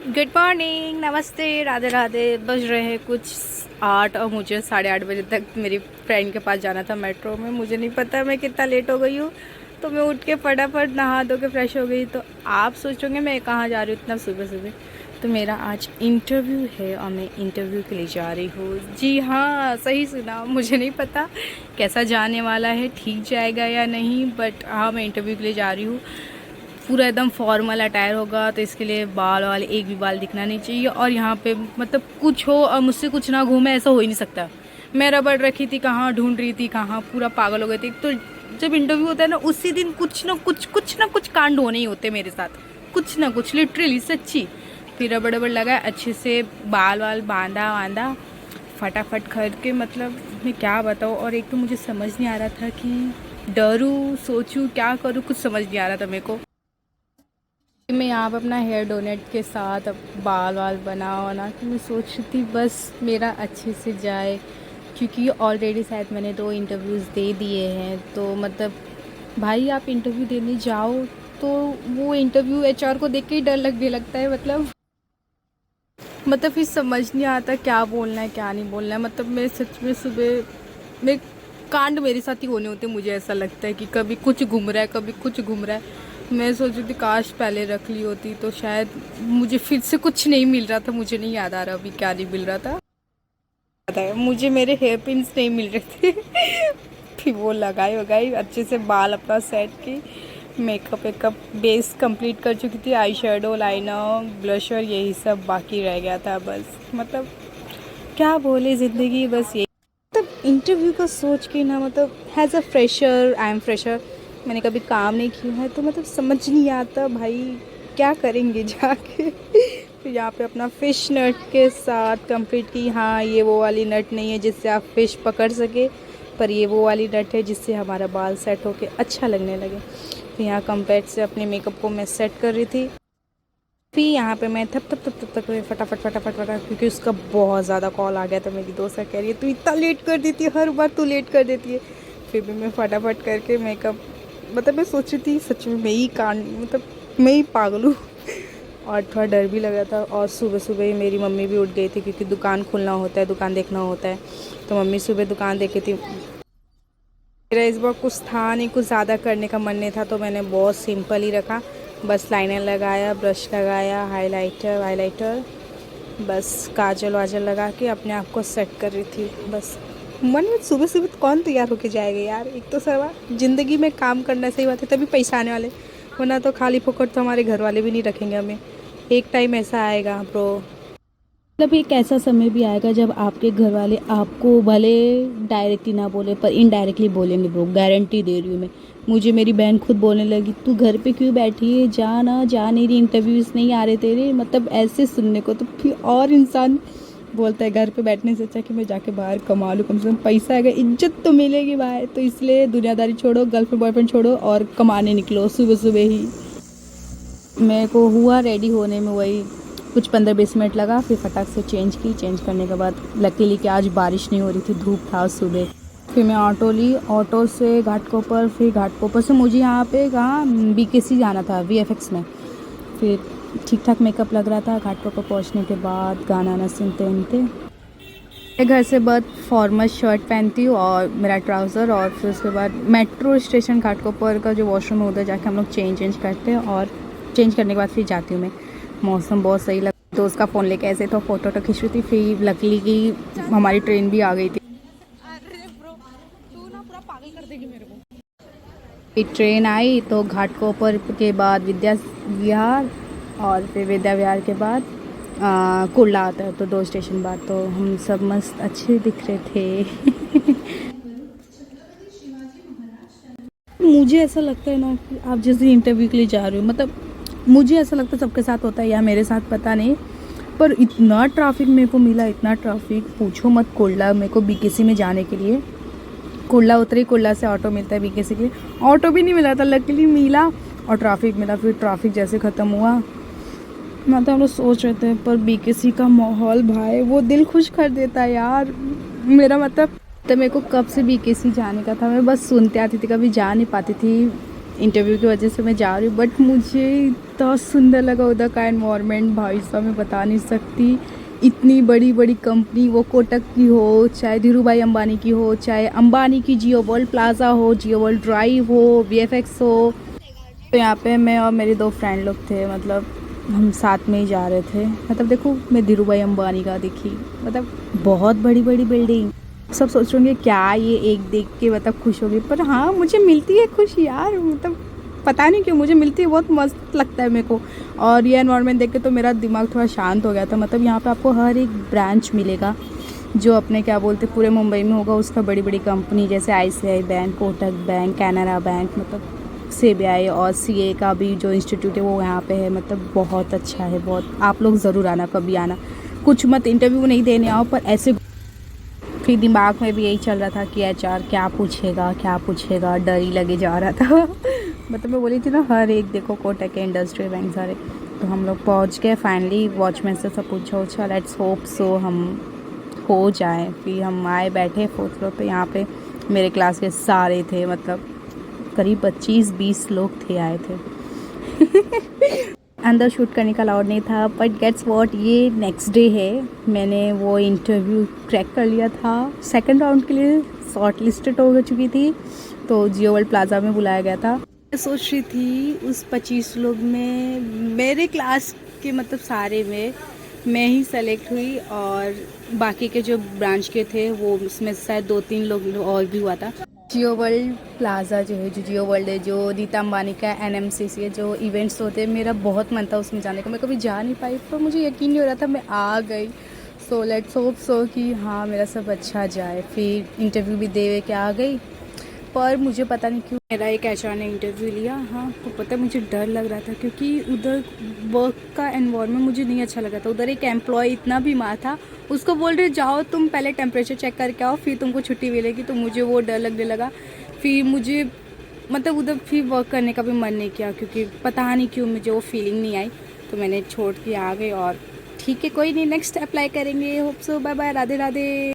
Good morning, नमस्ते, राधे राधे। बज रहे हैं कुछ 8 और मुझे 8:30 बजे तक मेरी फ्रेंड के पास जाना था मेट्रो में। मुझे नहीं पता मैं कितना लेट हो गई हूँ, तो मैं उठ के फटाफट नहा धो के फ्रेश हो गई। तो आप सोचोगे मैं कहाँ जा रही हूँ इतना सुबह सुबह। तो मेरा आज इंटरव्यू है और मैं इंटरव्यू के लिए जा रही हूँ। जी हाँ, सही सुना। मुझे नहीं पता कैसा जाने वाला है, ठीक जाएगा या नहीं, बट हाँ मैं इंटरव्यू के लिए जा रही हूँ। पूरा एकदम फॉर्मल अटायर होगा, तो इसके लिए बाल वाल एक भी बाल दिखना नहीं चाहिए। और यहाँ पे मतलब कुछ हो और मुझसे कुछ ना घूमे, ऐसा हो ही नहीं सकता। मैं रबड़ रखी थी कहाँ, ढूंढ रही थी कहाँ, पूरा पागल हो गई थी। तो जब इंटरव्यू होता है ना, उसी दिन कुछ ना कुछ कांड होने ही होते मेरे साथ, कुछ ना कुछ, लिटरली सच्ची। फिर रबड़ रबड़ लगाया, अच्छे से बाल वाल बांधा वांधा फटाफट करके। मतलब मैं क्या बताऊँ। और एक तो मुझे समझ नहीं आ रहा था कि डरूँ, सोचूं, क्या करूँ, कुछ समझ नहीं आ रहा था मेरे को। मैं यहाँ पर अपना हेयर डोनेट के साथ अब बाल वाल बना के मैं सोच रही थी बस मेरा अच्छे से जाए, क्योंकि ऑलरेडी शायद मैंने 2 इंटरव्यूज़ दे दिए हैं। तो मतलब भाई आप इंटरव्यू देने जाओ तो वो इंटरव्यू एचआर को देख के ही डर लगने लगता है। मतलब फिर समझ नहीं आता क्या बोलना है क्या नहीं बोलना है। मतलब मैं सच में सुबह में कांड मेरे साथ ही होने होते। मुझे ऐसा लगता है कि कभी कुछ घूम रहा है, कभी कुछ घूम रहा है। मैं सोच रही थी काश पहले रख ली होती तो शायद मुझे फिर से कुछ नहीं मिल रहा था। मुझे नहीं याद आ रहा अभी क्या नहीं मिल रहा था। पता है मुझे, मेरे हेयर पिन्स नहीं मिल रहे थे। फिर वो लगाई वगाई अच्छे से, बाल अपना सेट की, मेकअप वेकअप बेस कंप्लीट कर चुकी थी। आई शेडो, लाइनर, ब्लशर, यही सब बाकी रह गया था बस। मतलब क्या बोले ज़िंदगी, बस यही। मतलब इंटरव्यू का सोच के ना, मतलब has a fresher, I am fresher, मैंने कभी काम नहीं किया है, तो मतलब समझ नहीं आता भाई क्या करेंगे जाके। तो यहाँ पे अपना फ़िश नट के साथ कंप्लीट की। हाँ, ये वो वाली नट नहीं है जिससे आप फ़िश पकड़ सके, पर ये वो वाली नट है जिससे हमारा बाल सेट होके अच्छा लगने लगे। तो यहाँ कंपेयर से अपने मेकअप को मैं सेट कर रही थी। फिर यहाँ पे मैं तब तक फटाफट, क्योंकि उसका बहुत ज़्यादा कॉल आ गया था। मेरी दोस्त कह रही है तू इतना लेट कर देती है, हर बार तू लेट कर देती है। फिर भी मैं फटाफट करके मेकअप, मतलब मैं सोच रही थी सच में मैं ही कांड, मतलब मैं ही पागल हूँ। और थोड़ा डर भी लगा था। और सुबह सुबह ही मेरी मम्मी भी उठ गई थी, क्योंकि दुकान खुलना होता है, दुकान देखना होता है। तो मम्मी सुबह दुकान देखी थी। मेरा इस बार कुछ था नहीं, कुछ ज़्यादा करने का मन नहीं था, तो मैंने बहुत सिंपल ही रखा। बस लाइनर लगाया, ब्रश लगाया, हाइलाइटर, बस काजल वाजल लगा के अपने आप को सेट कर रही थी बस। मन में सुबह सुबह कौन तैयार होके जाएगा यार। एक तो सवा ज़िंदगी में काम करना, सही बात है, तभी पैसा आने वाले, वरना तो खाली फोकट तो हमारे घर वाले भी नहीं रखेंगे हमें। एक टाइम ऐसा आएगा ब्रो, मतलब एक ऐसा समय भी आएगा जब आपके घर वाले आपको भले डायरेक्टली ना बोले पर इनडायरेक्टली बोलेंगे ब्रो, गारंटी दे रही हूँ मैं। मुझे मेरी बहन खुद बोलने लगी तू घर पे क्यों बैठी है, जा ना, जा नहीं रही, इंटरव्यूज़ नहीं आ रहे तेरे। मतलब ऐसे सुनने को तो फिर और इंसान बोलता है घर पे बैठने से अच्छा कि मैं जाके बाहर कमा लूँ, कम से कम पैसा आएगा, इज्जत तो मिलेगी बाहर। तो इसलिए दुनियादारी छोड़ो, गर्लफ्रेंड बॉयफ्रेंड छोड़ो और कमाने निकलो सुबह सुबह ही। मेरे को हुआ रेडी होने में वही कुछ 15-20 मिनट लगा। फिर फटाक से चेंज करने के बाद लकीली कि आज बारिश नहीं हो रही थी, धूप था सुबह। फिर मैं ऑटो ली, ऑटो से घाटकोपर, फिर घाटकोपर से मुझे यहाँ पे कहाँ बीकेसी जाना था, वीएफएक्स में। फिर ठीक ठाक मेकअप लग रहा था। घाटकोपर पहुँचने के बाद गाना ना सुनते सुनते मैं घर से बस फॉर्मल शर्ट पहनती हूँ और मेरा ट्राउज़र, और फिर उसके बाद मेट्रो स्टेशन घाटकोपर का जो वॉशरूम है उधर जाके हम लोग चेंज करते हैं। और चेंज करने के बाद फिर जाती हूँ मैं। मौसम बहुत सही लगा तो उसका फ़ोन लेके ऐसे तो फ़ोटो खींच रही थी। फिर लकीली कि हमारी ट्रेन भी आ गई थी। अरे ब्रो, तू ना पूरा पागल कर देगी मेरे को। फिर ट्रेन आई तो घाटकोपर के बाद विद्या विहार, और फिर विद्या विहार के बाद कुर्ला आता है, तो 2 स्टेशन बाद। तो हम सब मस्त अच्छे दिख रहे थे। मुझे ऐसा लगता है ना कि आप जैसे इंटरव्यू के लिए जा रहे हो, मतलब मुझे ऐसा लगता है सबके साथ होता है या मेरे साथ पता नहीं, पर इतना ट्रैफिक मेरे को मिला, इतना ट्रैफिक पूछो मत। कुर्ला मेरे को बीकेसी में जाने के लिए, कुर्ला उतरी, कुर्ला से ऑटो मिलता है बीकेसी के लिए, ऑटो भी नहीं मिला था, लकीली मिला। और ट्रैफिक मिला। फिर ट्रैफिक जैसे ख़त्म हुआ, मतलब हम लोग सोच रहे थे, पर बीकेसी का माहौल भाई वो दिल खुश कर देता है यार मेरा। मतलब तो मेरे को कब से बीकेसी जाने का था, मैं बस सुनते आती थी, कभी जा नहीं पाती थी। इंटरव्यू की वजह से मैं जा रही हूँ, बट मुझे इतना सुंदर लगा उधर का एनवायरनमेंट, भाई साहब मैं बता नहीं सकती। इतनी बड़ी बड़ी कंपनी, वो कोटक की हो, चाहे धीरू भाई अंबानी की हो, चाहे अंबानी की जियो वर्ल्ड प्लाजा हो, जियो वर्ल्ड ड्राइव हो, वीएफएक्स हो। तो यहाँ पे मैं और मेरे 2 फ्रेंड लोग थे, मतलब हम साथ में ही जा रहे थे। मतलब देखो मैं धीरू भाई अंबानी का दिखी, मतलब बहुत बड़ी बड़ी बिल्डिंग। सब सोच रहे होंगे क्या ये एक देख के मतलब खुश होगी, पर हाँ मुझे मिलती है खुशी यार, मतलब पता नहीं क्यों मुझे मिलती है, बहुत मस्त लगता है मेरे को। और ये एनवायरनमेंट देख के तो मेरा दिमाग थोड़ा शांत हो गया था। मतलब यहाँ पे आपको हर एक ब्रांच मिलेगा जो अपने क्या बोलते पूरे मुंबई में होगा उसका, बड़ी बड़ी कंपनी जैसे ICICI bank, Kotak bank, Canara bank, मतलब CBI और CA का भी जो इंस्टीट्यूट है वो यहाँ पे है। मतलब बहुत अच्छा है, बहुत। आप लोग ज़रूर आना, कभी आना। कुछ मत इंटरव्यू नहीं देने आओ, पर ऐसे। फिर दिमाग में भी यही चल रहा था कि HR क्या पूछेगा क्या पूछेगा, डर ही लगे जा रहा था। मतलब मैं बोली थी ना, हर एक देखो कोटक के, इंडस्ट्रियल बैंक सारे। तो हम लोग पहुँच गए फाइनली, वॉचमैन से सब पूछा लेट्स होप सो हम हो जाए। फिर हम आए, बैठे 4th फ्लोर पे। यहाँ पे मेरे क्लास के सारे थे, मतलब करीब 25-20 लोग थे, आए थे। अंदर शूट करने का अलाउड नहीं था, बट गेट्स व्हाट, ये नेक्स्ट डे है। मैंने वो इंटरव्यू क्रैक कर लिया था, सेकंड राउंड के लिए शॉर्ट लिस्टेड हो चुकी थी, तो जियो वर्ल्ड प्लाजा में बुलाया गया था। मैं सोच रही थी उस 25 लोग में मेरे क्लास के मतलब सारे में मैं ही सेलेक्ट हुई, और बाकी के जो ब्रांच के थे वो उसमें शायद 2-3 लोग और भी हुआ था। जियो वर्ल्ड प्लाजा जो है, जो जियो वर्ल्ड है, जो नीता अंबानी का NMCC है, जो इवेंट्स होते हैं, मेरा बहुत मन था उसमें जाने का। मैं कभी जा नहीं पाई, पर मुझे यकीन नहीं हो रहा था, मैं आ गई। सो लेट्स होप सो कि हाँ मेरा सब अच्छा जाए। फिर इंटरव्यू भी दे के आ गई, पर मुझे पता नहीं क्यों मेरा एक HR ने इंटरव्यू लिया। हाँ तो पता है मुझे डर लग रहा था, क्योंकि उधर वर्क का एनवायरनमेंट मुझे नहीं अच्छा लगा था। उधर एक एम्प्लॉय इतना बीमार था, उसको बोल रहे जाओ तुम पहले टेम्परेचर चेक करके आओ, फिर तुमको छुट्टी मिलेगी। तो मुझे वो डर लगने लगा। फिर मुझे मतलब उधर फिर वर्क करने का भी मन नहीं किया, क्योंकि पता नहीं क्यों मुझे वो फीलिंग नहीं आई। तो मैंने छोड़ के आ गई। और ठीक है, कोई नहीं, नेक्स्ट अप्लाई करेंगे। Hope so, bye bye, Radhe Radhe.